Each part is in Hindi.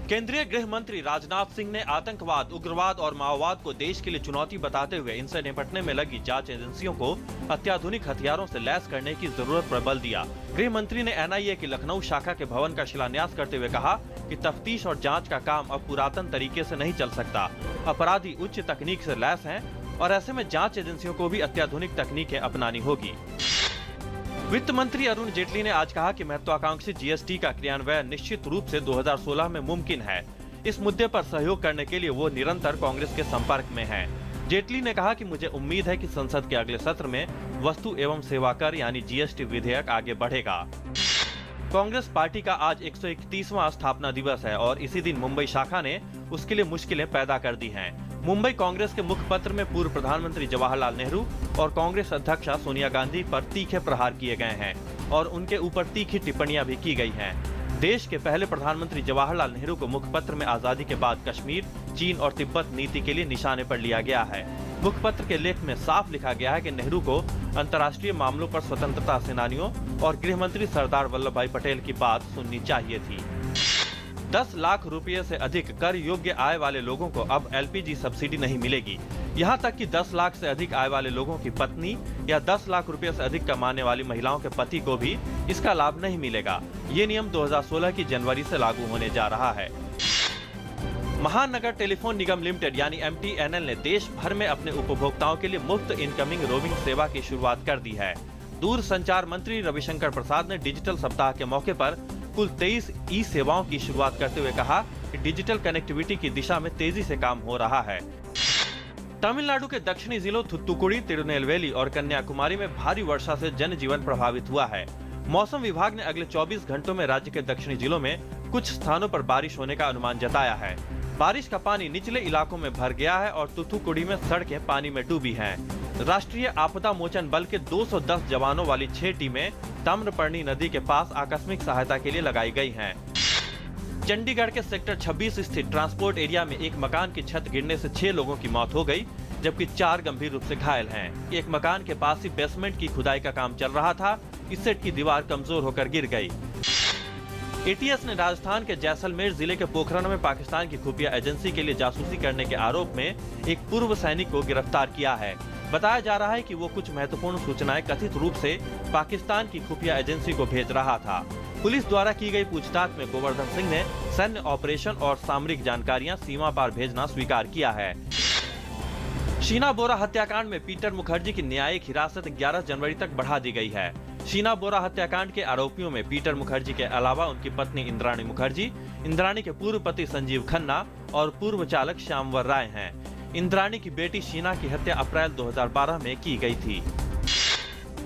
केंद्रीय गृह मंत्री राजनाथ सिंह ने आतंकवाद, उग्रवाद और माओवाद को देश के लिए चुनौती बताते हुए इनसे निपटने में लगी जांच एजेंसियों को अत्याधुनिक हथियारों से लैस करने की जरूरत पर बल दिया। गृह मंत्री ने एनआईए की लखनऊ शाखा के भवन का शिलान्यास करते हुए कहा कि तफ्तीश और जांच का काम अब पुरातन तरीके से नहीं चल सकता। अपराधी उच्च तकनीक से लैस हैं और ऐसे में जांच एजेंसियों को भी अत्याधुनिक तकनीकें अपनानी होगी। वित्त मंत्री अरुण जेटली ने आज कहा कि महत्वाकांक्षी जीएसटी का क्रियान्वयन निश्चित रूप से 2016 में मुमकिन है। इस मुद्दे पर सहयोग करने के लिए वो निरंतर कांग्रेस के संपर्क में हैं। जेटली ने कहा कि मुझे उम्मीद है कि संसद के अगले सत्र में वस्तु एवं सेवा कर यानी जीएसटी विधेयक आगे बढ़ेगा। कांग्रेस पार्टी का आज 131वां स्थापना दिवस है और इसी दिन मुंबई शाखा ने उसके लिए मुश्किलें पैदा कर दी हैं। मुंबई कांग्रेस के मुखपत्र में पूर्व प्रधानमंत्री जवाहरलाल नेहरू और कांग्रेस अध्यक्षा सोनिया गांधी पर तीखे प्रहार किए गए हैं और उनके ऊपर तीखी टिप्पणियां भी की गई हैं। देश के पहले प्रधानमंत्री जवाहरलाल नेहरू को मुखपत्र में आजादी के बाद कश्मीर, चीन और तिब्बत नीति के लिए निशाने पर लिया गया है। मुखपत्र के लेख में साफ लिखा गया है कि नेहरू को अंतर्राष्ट्रीय मामलों पर स्वतंत्रता सेनानियों और गृह मंत्री सरदार वल्लभ भाई पटेल की बात सुननी चाहिए थी। 10 लाख रुपए से अधिक कर योग्य आय वाले लोगों को अब एलपीजी सब्सिडी नहीं मिलेगी। यहां तक कि 10 लाख से अधिक आय वाले लोगों की पत्नी या 10 लाख रुपए से अधिक कमाने वाली महिलाओं के पति को भी इसका लाभ नहीं मिलेगा। ये नियम 2016 की जनवरी से लागू होने जा रहा है। महानगर टेलीफोन निगम लिमिटेड यानी एमटीएनएल ने देश भर में अपने उपभोक्ताओं के लिए मुफ्त इनकमिंग रोमिंग सेवा की शुरुआत कर दी है। दूरसंचार मंत्री रविशंकर प्रसाद ने डिजिटल सप्ताह के मौके पर कुल 23 ई सेवाओं की शुरुआत करते हुए कहा कि डिजिटल कनेक्टिविटी की दिशा में तेजी से काम हो रहा है। तमिलनाडु के दक्षिणी जिलों थुत्तुकुड़ी, तिरुनेलवेली और कन्याकुमारी में भारी वर्षा से जनजीवन प्रभावित हुआ है। मौसम विभाग ने अगले 24 घंटों में राज्य के दक्षिणी जिलों में कुछ स्थानों पर बारिश होने का अनुमान जताया है। बारिश का पानी निचले इलाकों में भर गया है और थुत्तुकुड़ी में सड़कें पानी में डूबी हैं। राष्ट्रीय आपदा मोचन बल के 210 जवानों वाली 6 टीमें ताम्रपर्णी नदी के पास आकस्मिक सहायता के लिए लगाई गई हैं। चंडीगढ़ के सेक्टर 26 स्थित ट्रांसपोर्ट एरिया में एक मकान की छत गिरने से 6 लोगों की मौत हो गई, जबकि 4 गंभीर रूप से घायल हैं। एक मकान के पास ही बेसमेंट की खुदाई का काम चल रहा था। इस सेट की दीवार कमजोर होकर गिर गई। एटीएस ने राजस्थान के जैसलमेर जिले के पोखरण में पाकिस्तान की खुफिया एजेंसी के लिए जासूसी करने के आरोप में एक पूर्व सैनिक को गिरफ्तार किया है। बताया जा रहा है कि वो कुछ महत्वपूर्ण सूचनाएं कथित रूप से पाकिस्तान की खुफिया एजेंसी को भेज रहा था। पुलिस द्वारा की गई पूछताछ में गोवर्धन सिंह ने सैन्य ऑपरेशन और सामरिक जानकारियां सीमा पार भेजना स्वीकार किया है। शीना बोरा हत्याकांड में पीटर मुखर्जी की न्यायिक हिरासत 11 जनवरी तक बढ़ा दी गई है। शीना बोरा हत्याकांड के आरोपियों में पीटर मुखर्जी के अलावा उनकी पत्नी इंद्राणी मुखर्जी, इंद्राणी के पूर्व पति संजीव खन्ना और पूर्व चालक श्यामवर राय हैं। इंद्राणी की बेटी शीना की हत्या अप्रैल 2012 में की गई थी।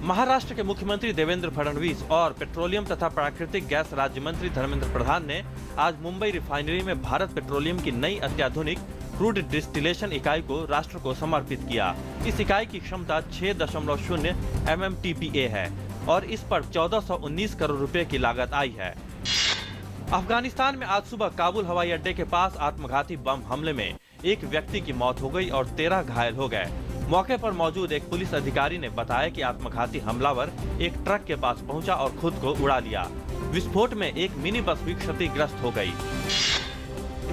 महाराष्ट्र के मुख्यमंत्री देवेंद्र फडणवीस और पेट्रोलियम तथा प्राकृतिक गैस राज्य मंत्री धर्मेंद्र प्रधान ने आज मुंबई रिफाइनरी में भारत पेट्रोलियम की नई अत्याधुनिक क्रूड डिस्टिलेशन इकाई को राष्ट्र को समर्पित किया। इस इकाई की क्षमता 6.0 MMTPA है और इस पर 1419 करोड़ रुपए की लागत आई है। अफगानिस्तान में आज सुबह काबुल हवाई अड्डे के पास आत्मघाती बम हमले में एक व्यक्ति की मौत हो गई और 13 घायल हो गए। मौके पर मौजूद एक पुलिस अधिकारी ने बताया कि आत्मघाती हमलावर एक ट्रक के पास पहुंचा और खुद को उड़ा लिया। विस्फोट में एक मिनी बस भी क्षतिग्रस्त हो गई।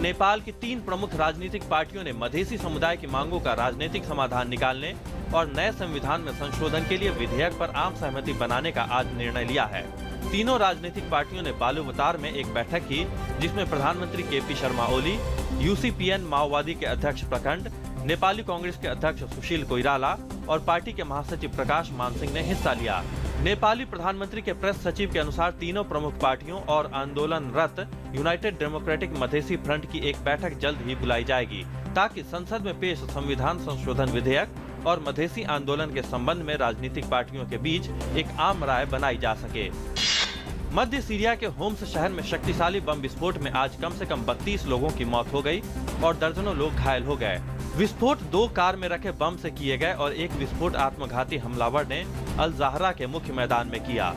नेपाल की 3 प्रमुख राजनीतिक पार्टियों ने मधेसी समुदाय की मांगों का राजनीतिक समाधान निकालने और नए संविधान में संशोधन के लिए विधेयक पर आम सहमति बनाने का आज निर्णय लिया है। तीनों राजनीतिक पार्टियों ने बालूवातार में एक बैठक की, जिसमें प्रधानमंत्री केपी शर्मा ओली, यूसीपीएन माओवादी के अध्यक्ष प्रखंड, नेपाली कांग्रेस के अध्यक्ष सुशील कोइराला और पार्टी के महासचिव प्रकाश मानसिंह ने हिस्सा लिया। नेपाली प्रधानमंत्री के प्रेस सचिव के अनुसार तीनों प्रमुख पार्टियों और आंदोलनरत यूनाइटेड डेमोक्रेटिक मधेसी फ्रंट की एक बैठक जल्द ही बुलाई जाएगी, ताकि संसद में पेश संविधान संशोधन विधेयक और मधेसी आंदोलन के संबंध में राजनीतिक पार्टियों के बीच एक आम राय बनाई जा सके। मध्य सीरिया के होम्स शहर में शक्तिशाली बम विस्फोट में आज कम से कम 32 लोगों की मौत हो गई और दर्जनों लोग घायल हो गए। विस्फोट 2 कार में रखे बम से किए गए और एक विस्फोट आत्मघाती हमलावर ने अल ज़हरा के मुख्य मैदान में किया।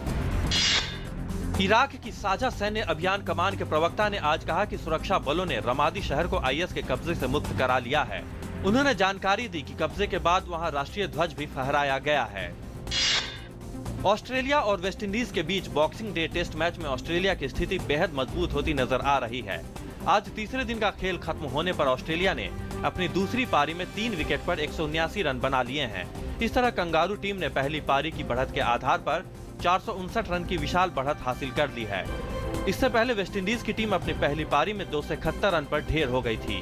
इराक की साझा सैन्य अभियान कमान के प्रवक्ता ने आज कहा कि सुरक्षा बलों ने रमादी शहर को आईएस के कब्जे से मुक्त करा लिया है। उन्होंने जानकारी दी कि कब्जे के बाद वहां राष्ट्रीय ध्वज भी फहराया गया है। ऑस्ट्रेलिया और वेस्टइंडीज के बीच बॉक्सिंग डे टेस्ट मैच में ऑस्ट्रेलिया की स्थिति बेहद मजबूत होती नजर आ रही है। आज तीसरे दिन का खेल खत्म होने पर ऑस्ट्रेलिया ने अपनी दूसरी पारी में 3 विकेट पर 179 रन बना लिए हैं। इस तरह कंगारू टीम ने पहली पारी की बढ़त के आधार पर 459 रन की विशाल बढ़त हासिल कर ली है। इससे पहले वेस्टइंडीज की टीम अपनी पहली पारी में 271 रन पर ढेर हो गई थी।